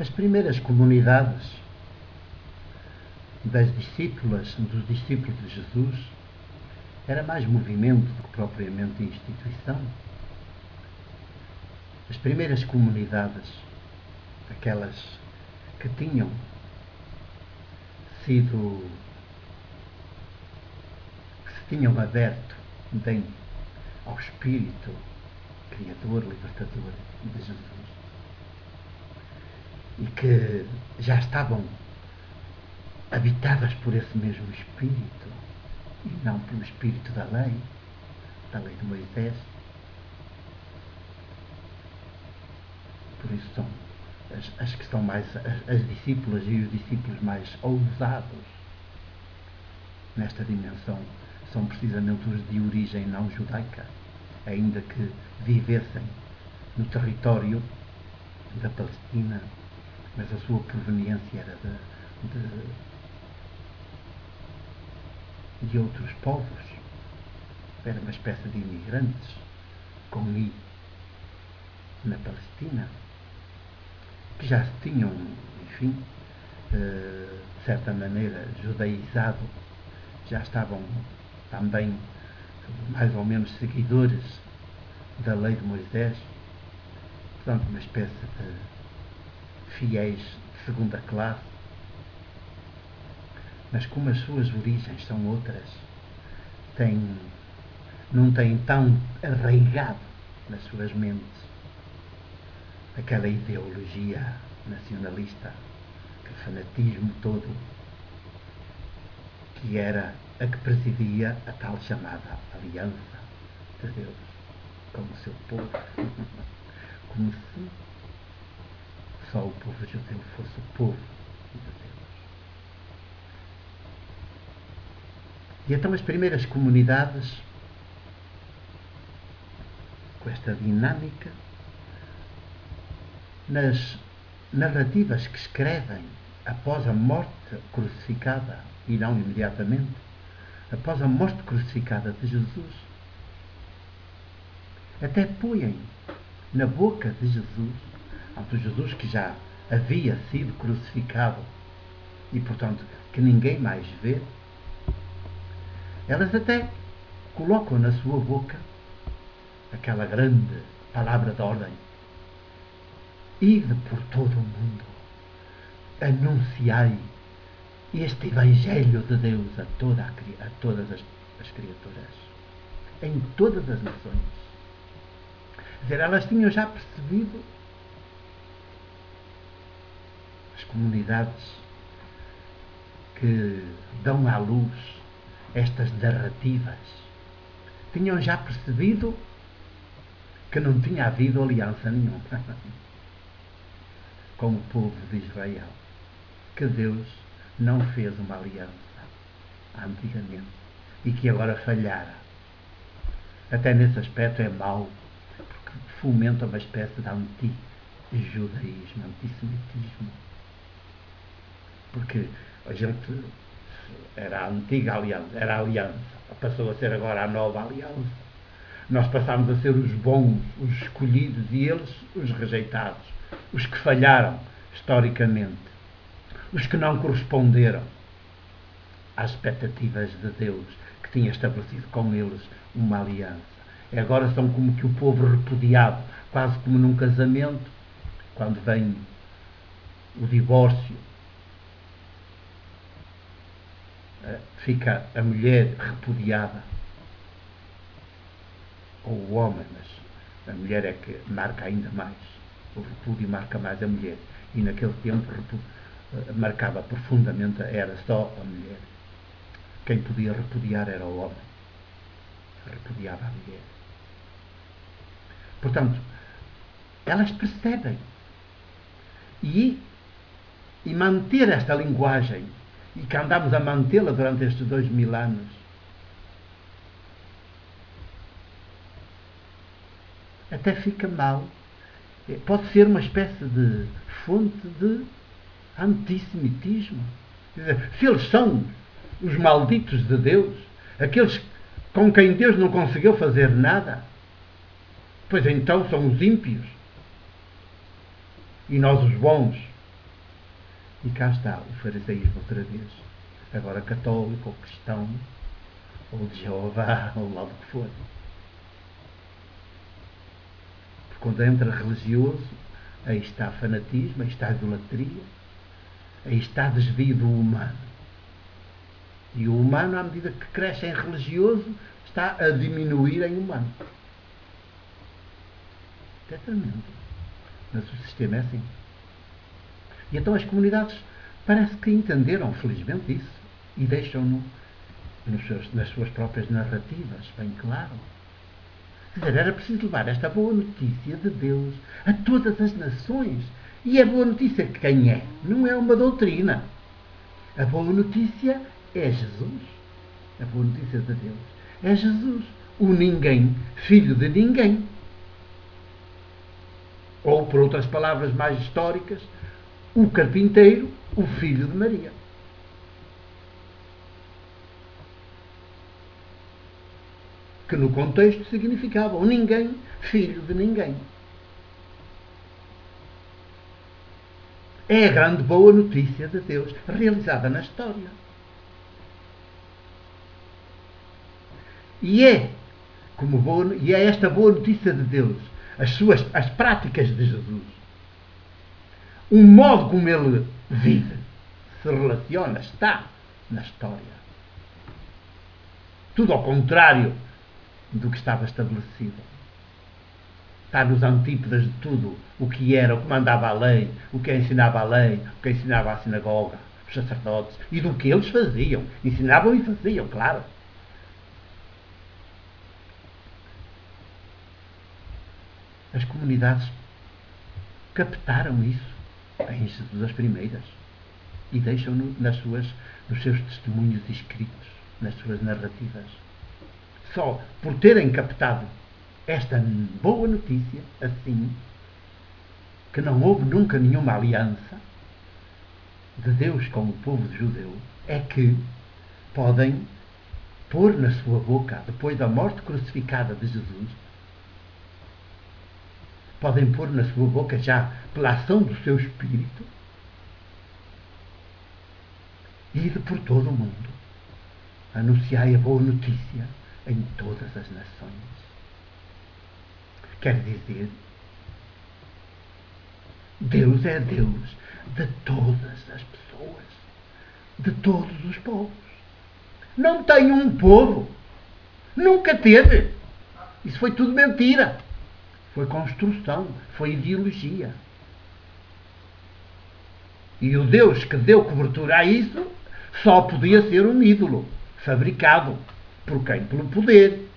As primeiras comunidades das discípulas, dos discípulos de Jesus, era mais movimento do que propriamente instituição. As primeiras comunidades, aquelas que tinham sido, que se tinham aberto bem ao Espírito Criador, Libertador de Jesus, e que já estavam habitadas por esse mesmo Espírito e não pelo Espírito da lei de Moisés. Por isso são as que são mais, as discípulas e os discípulos mais ousados nesta dimensão são precisamente os de origem não judaica, ainda que vivessem no território da Palestina, mas a sua proveniência era de outros povos. Era uma espécie de imigrantes com I na Palestina, que já se tinham, enfim, de certa maneira judaizado, já estavam também mais ou menos seguidores da lei de Moisés, portanto uma espécie de fiéis de segunda classe, mas como as suas origens são outras, não têm tão arraigado nas suas mentes aquela ideologia nacionalista, aquele fanatismo todo, que era a que presidia a tal chamada aliança de Deus com o seu povo, como se só o povo judeu fosse o povo de Deus. E então as primeiras comunidades, com esta dinâmica, nas narrativas que escrevem após a morte crucificada, e não imediatamente, após a morte crucificada de Jesus, até põem na boca de Jesus, do Jesus que já havia sido crucificado e, portanto, que ninguém mais vê, elas até colocam na sua boca aquela grande palavra de ordem: ide por todo o mundo, anunciai este Evangelho de Deus a todas as criaturas, em todas as nações. Quer dizer, elas tinham já percebido, as comunidades que dão à luz estas narrativas, tinham já percebido que não tinha havido aliança nenhuma com o povo de Israel, que Deus não fez uma aliança antigamente e que agora falhara. Até nesse aspecto é mau, porque fomenta uma espécie de anti-judaísmo, antissemitismo, porque a gente era a antiga aliança, era a aliança, passou a ser agora a nova aliança. Nós passámos a ser os bons, os escolhidos, e eles os rejeitados, os que falharam historicamente, os que não corresponderam às expectativas de Deus, que tinha estabelecido com eles uma aliança. E agora são como que o povo repudiado, quase como num casamento, quando vem o divórcio, fica a mulher repudiada, ou o homem, mas a mulher é que marca ainda mais, o repúdio marca mais a mulher, e naquele tempo marcava profundamente, era só a mulher. Quem podia repudiar era o homem, repudiava a mulher. Portanto, elas percebem, e manter esta linguagem, e que andamos a mantê-la durante estes 2000 anos, até fica mal. Pode ser uma espécie de fonte de antissemitismo. Quer dizer, se eles são os malditos de Deus, aqueles com quem Deus não conseguiu fazer nada, pois então são os ímpios e nós os bons. E cá está o fariseísmo outra vez. Agora católico, ou cristão, ou de Jeová, ou lá do que for. Porque quando entra religioso, aí está fanatismo, aí está idolatria, aí está desvio do humano. E o humano, à medida que cresce em religioso, está a diminuir em humano. É tremendo. Mas o sistema é assim. E então as comunidades parece que entenderam, felizmente, isso. E deixam-no nas suas próprias narrativas, bem claro. Quer dizer, era preciso levar esta boa notícia de Deus a todas as nações. E a boa notícia de quem é? Não é uma doutrina. A boa notícia é Jesus. A boa notícia de Deus é Jesus. O ninguém, filho de ninguém. Ou, por outras palavras mais históricas, o carpinteiro, o filho de Maria. Que no contexto significava o ninguém, filho de ninguém. É a grande boa notícia de Deus realizada na história. E é esta boa notícia de Deus, as práticas de Jesus, o modo como ele vive, se relaciona, está na história. Tudo ao contrário do que estava estabelecido. Está nos antípodas de tudo o que era, o que mandava a lei, o que ensinava a lei, o que ensinava a sinagoga, os sacerdotes, e do que eles faziam. Ensinavam e faziam, claro. As comunidades captaram isso em Jesus as primeiras e deixam-no nos seus testemunhos escritos, nas suas narrativas. Só por terem captado esta boa notícia, assim, que não houve nunca nenhuma aliança de Deus com o povo judeu, é que podem pôr na sua boca, depois da morte crucificada de Jesus, podem pôr na sua boca, já pela ação do seu Espírito, e ir por todo o mundo, anunciai a boa notícia em todas as nações. Quer dizer, Deus é Deus de todas as pessoas, de todos os povos. Não tem um povo. Nunca teve. Isso foi tudo mentira. Foi construção, foi ideologia. E o Deus que deu cobertura a isso só podia ser um ídolo, fabricado. Por quem? Pelo poder.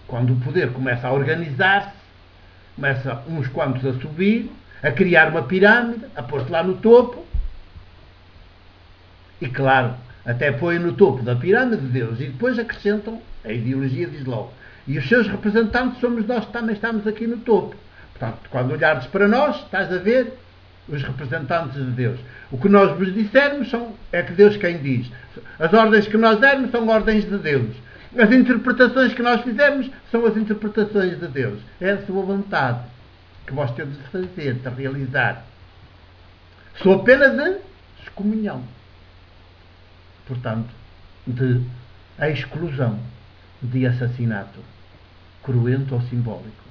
Quando o poder começa a organizar-se, começa uns quantos a subir, a criar uma pirâmide, a pôr-se lá no topo, e claro, até põem no topo da pirâmide de Deus, e depois acrescentam, a ideologia diz logo, e os seus representantes somos nós que também estamos aqui no topo. Portanto, quando olhares para nós, estás a ver os representantes de Deus. O que nós vos dissermos é que Deus quem diz. As ordens que nós dermos são ordens de Deus. As interpretações que nós fizermos são as interpretações de Deus. É a sua vontade que vós temos de fazer, de realizar. Sou apenas de excomunhão. Portanto, de exclusão, de assassinato, cruento ou simbólico.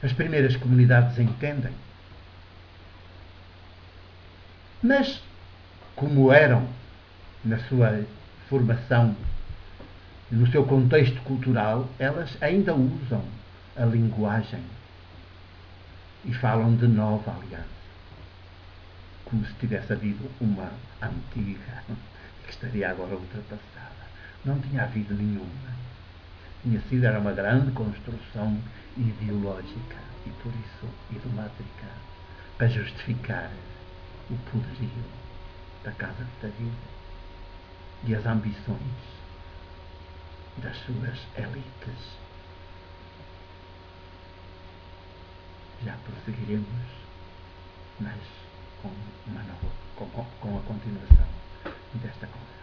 As primeiras comunidades entendem. Mas, como eram na sua formação, no seu contexto cultural, elas ainda usam a linguagem e falam de nova aliança, como se tivesse havido uma antiga que estaria agora ultrapassada. Não tinha havido nenhuma. Tinha sido, era uma grande construção ideológica e por isso idolátrica, para justificar o poderio da casa de David e as ambições das suas élites. Já prosseguiremos, mas com a continuação desta conversa.